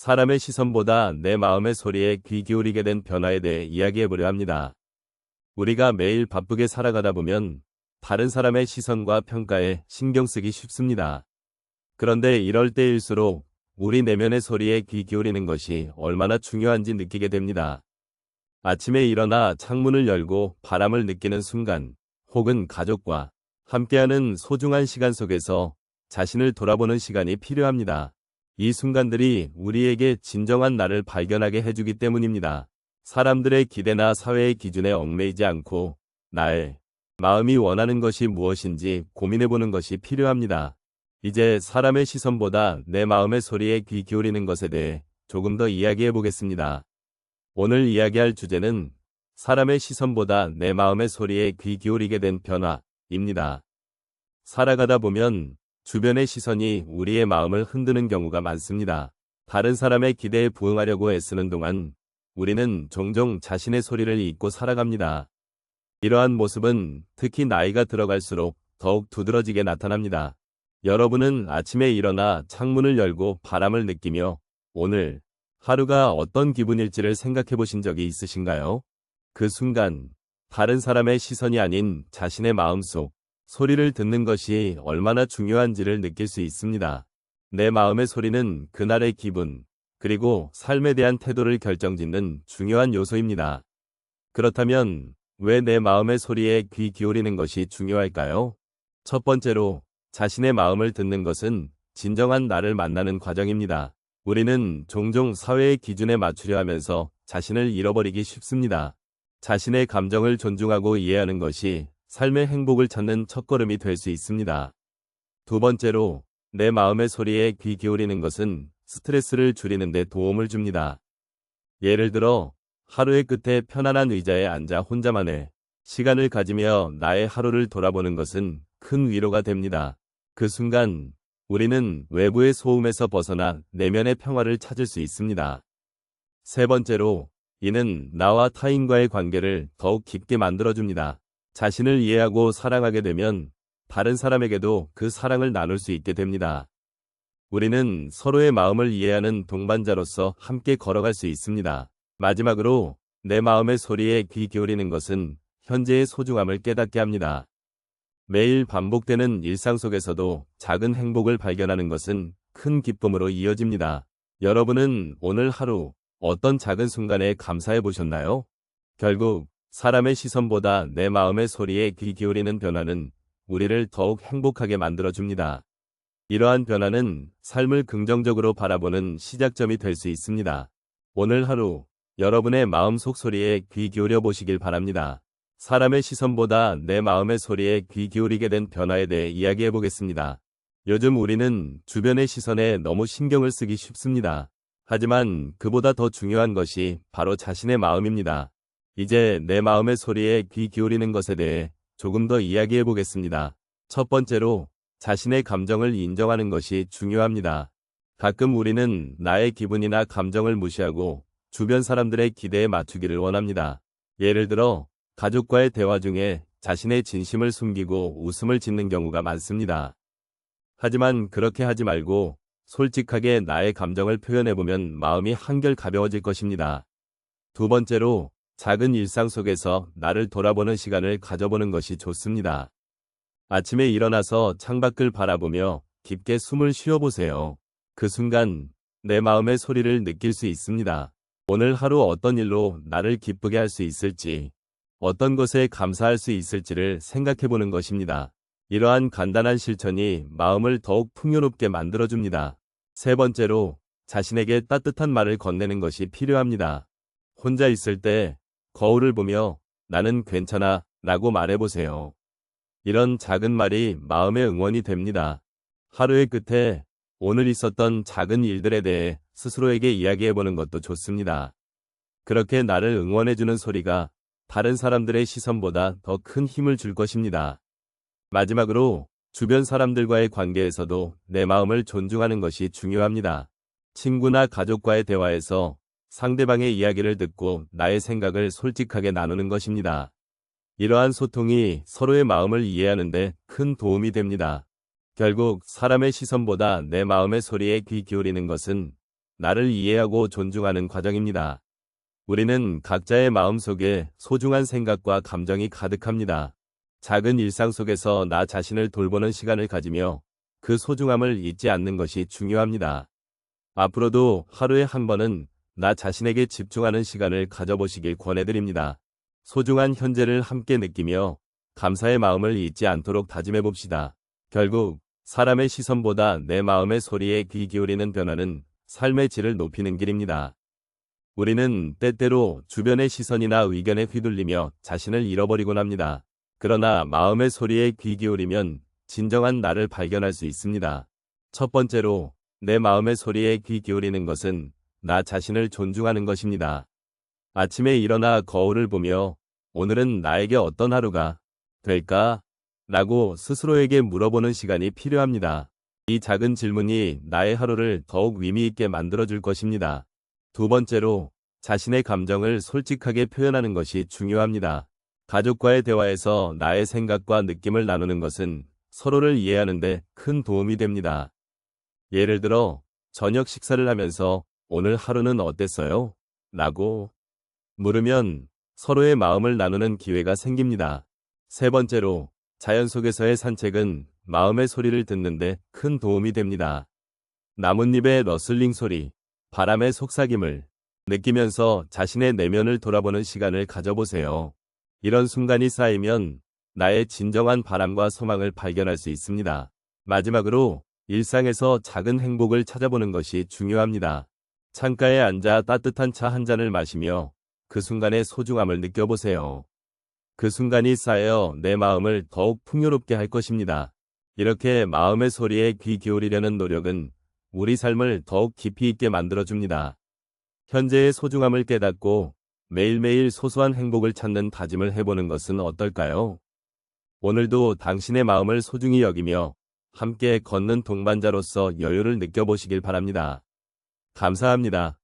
사람의 시선보다 내 마음의 소리에 귀 기울이게 된 변화에 대해 이야기해보려 합니다. 우리가 매일 바쁘게 살아가다 보면 다른 사람의 시선과 평가에 신경 쓰기 쉽습니다. 그런데 이럴 때일수록 우리 내면의 소리에 귀 기울이는 것이 얼마나 중요한지 느끼게 됩니다. 아침에 일어나 창문을 열고 바람을 느끼는 순간, 혹은 가족과 함께하는 소중한 시간 속에서 자신을 돌아보는 시간이 필요합니다. 이 순간들이 우리에게 진정한 나를 발견하게 해주기 때문입니다. 사람들의 기대나 사회의 기준에 얽매이지 않고 나의 마음이 원하는 것이 무엇인지 고민해보는 것이 필요합니다. 이제 사람의 시선보다 내 마음의 소리에 귀 기울이는 것에 대해 조금 더 이야기해보겠습니다. 오늘 이야기할 주제는 사람의 시선보다 내 마음의 소리에 귀 기울이게 된 변화입니다. 살아가다 보면 주변의 시선이 우리의 마음을 흔드는 경우가 많습니다. 다른 사람의 기대에 부응하려고 애쓰는 동안 우리는 종종 자신의 소리를 잊고 살아갑니다. 이러한 모습은 특히 나이가 들어갈수록 더욱 두드러지게 나타납니다. 여러분은 아침에 일어나 창문을 열고 바람을 느끼며 오늘 하루가 어떤 기분일지를 생각해 보신 적이 있으신가요? 그 순간 다른 사람의 시선이 아닌 자신의 마음속 소리를 듣는 것이 얼마나 중요한지를 느낄 수 있습니다. 내 마음의 소리는 그날의 기분, 그리고 삶에 대한 태도를 결정짓는 중요한 요소입니다. 그렇다면 왜 내 마음의 소리에 귀 기울이는 것이 중요할까요? 첫 번째로 자신의 마음을 듣는 것은 진정한 나를 만나는 과정입니다. 우리는 종종 사회의 기준에 맞추려 하면서 자신을 잃어버리기 쉽습니다. 자신의 감정을 존중하고 이해하는 것이 삶의 행복을 찾는 첫걸음이 될 수 있습니다. 두 번째로 내 마음의 소리에 귀 기울이는 것은 스트레스를 줄이는 데 도움을 줍니다. 예를 들어 하루의 끝에 편안한 의자에 앉아 혼자만의 시간을 가지며 나의 하루를 돌아보는 것은 큰 위로가 됩니다. 그 순간 우리는 외부의 소음에서 벗어나 내면의 평화를 찾을 수 있습니다. 세 번째로 이는 나와 타인과의 관계를 더욱 깊게 만들어줍니다. 자신을 이해하고 사랑하게 되면 다른 사람에게도 그 사랑을 나눌 수 있게 됩니다. 우리는 서로의 마음을 이해하는 동반자로서 함께 걸어갈 수 있습니다. 마지막으로 내 마음의 소리에 귀 기울이는 것은 현재의 소중함을 깨닫게 합니다. 매일 반복되는 일상 속에서도 작은 행복을 발견하는 것은 큰 기쁨으로 이어집니다. 여러분은 오늘 하루 어떤 작은 순간에 감사해 보셨나요? 결국 사람의 시선보다 내 마음의 소리에 귀 기울이는 변화는 우리를 더욱 행복하게 만들어줍니다. 이러한 변화는 삶을 긍정적으로 바라보는 시작점이 될 수 있습니다. 오늘 하루 여러분의 마음속 소리에 귀 기울여 보시길 바랍니다. 사람의 시선보다 내 마음의 소리에 귀 기울이게 된 변화에 대해 이야기해 보겠습니다. 요즘 우리는 주변의 시선에 너무 신경을 쓰기 쉽습니다. 하지만 그보다 더 중요한 것이 바로 자신의 마음입니다. 이제 내 마음의 소리에 귀 기울이는 것에 대해 조금 더 이야기해 보겠습니다. 첫 번째로 자신의 감정을 인정하는 것이 중요합니다. 가끔 우리는 나의 기분이나 감정을 무시하고 주변 사람들의 기대에 맞추기를 원합니다. 예를 들어 가족과의 대화 중에 자신의 진심을 숨기고 웃음을 짓는 경우가 많습니다. 하지만 그렇게 하지 말고 솔직하게 나의 감정을 표현해보면 마음이 한결 가벼워질 것입니다. 두 번째로 작은 일상 속에서 나를 돌아보는 시간을 가져보는 것이 좋습니다. 아침에 일어나서 창밖을 바라보며 깊게 숨을 쉬어보세요. 그 순간 내 마음의 소리를 느낄 수 있습니다. 오늘 하루 어떤 일로 나를 기쁘게 할 수 있을지, 어떤 것에 감사할 수 있을지를 생각해보는 것입니다. 이러한 간단한 실천이 마음을 더욱 풍요롭게 만들어줍니다. 세 번째로 자신에게 따뜻한 말을 건네는 것이 필요합니다. 혼자 있을 때 거울을 보며 나는 괜찮아 라고 말해보세요. 이런 작은 말이 마음의 응원이 됩니다. 하루의 끝에 오늘 있었던 작은 일들에 대해 스스로에게 이야기해보는 것도 좋습니다. 그렇게 나를 응원해주는 소리가 다른 사람들의 시선보다 더 큰 힘을 줄 것입니다. 마지막으로 주변 사람들과의 관계에서도 내 마음을 존중하는 것이 중요합니다. 친구나 가족과의 대화에서 상대방의 이야기를 듣고 나의 생각을 솔직하게 나누는 것입니다. 이러한 소통이 서로의 마음을 이해하는 데 큰 도움이 됩니다. 결국 사람의 시선보다 내 마음의 소리에 귀 기울이는 것은 나를 이해하고 존중하는 과정입니다. 우리는 각자의 마음속에 소중한 생각과 감정이 가득합니다. 작은 일상 속에서 나 자신을 돌보는 시간을 가지며 그 소중함을 잊지 않는 것이 중요합니다. 앞으로도 하루에 한 번은 나 자신에게 집중하는 시간을 가져보시길 권해드립니다. 소중한 현재를 함께 느끼며 감사의 마음을 잊지 않도록 다짐해 봅시다. 결국 사람의 시선보다 내 마음의 소리에 귀 기울이는 변화는 삶의 질을 높이는 길입니다. 우리는 때때로 주변의 시선이나 의견에 휘둘리며 자신을 잃어버리곤 합니다. 그러나 마음의 소리에 귀 기울이면 진정한 나를 발견할 수 있습니다. 첫 번째로 내 마음의 소리에 귀 기울이는 것은 나 자신을 존중하는 것입니다. 아침에 일어나 거울을 보며 오늘은 나에게 어떤 하루가 될까? 라고 스스로에게 물어보는 시간이 필요합니다. 이 작은 질문이 나의 하루를 더욱 의미 있게 만들어줄 것입니다. 두 번째로 자신의 감정을 솔직하게 표현하는 것이 중요합니다. 가족과의 대화에서 나의 생각과 느낌을 나누는 것은 서로를 이해하는 데 큰 도움이 됩니다. 예를 들어 저녁 식사를 하면서 오늘 하루는 어땠어요? 라고 물으면 서로의 마음을 나누는 기회가 생깁니다. 세 번째로 자연 속에서의 산책은 마음의 소리를 듣는데 큰 도움이 됩니다. 나뭇잎의 러슬링 소리, 바람의 속삭임을 느끼면서 자신의 내면을 돌아보는 시간을 가져보세요. 이런 순간이 쌓이면 나의 진정한 바람과 소망을 발견할 수 있습니다. 마지막으로 일상에서 작은 행복을 찾아보는 것이 중요합니다. 창가에 앉아 따뜻한 차 한 잔을 마시며 그 순간의 소중함을 느껴보세요. 그 순간이 쌓여 내 마음을 더욱 풍요롭게 할 것입니다. 이렇게 마음의 소리에 귀 기울이려는 노력은 우리 삶을 더욱 깊이 있게 만들어줍니다. 현재의 소중함을 깨닫고 매일매일 소소한 행복을 찾는 다짐을 해보는 것은 어떨까요? 오늘도 당신의 마음을 소중히 여기며 함께 걷는 동반자로서 여유를 느껴보시길 바랍니다. 감사합니다.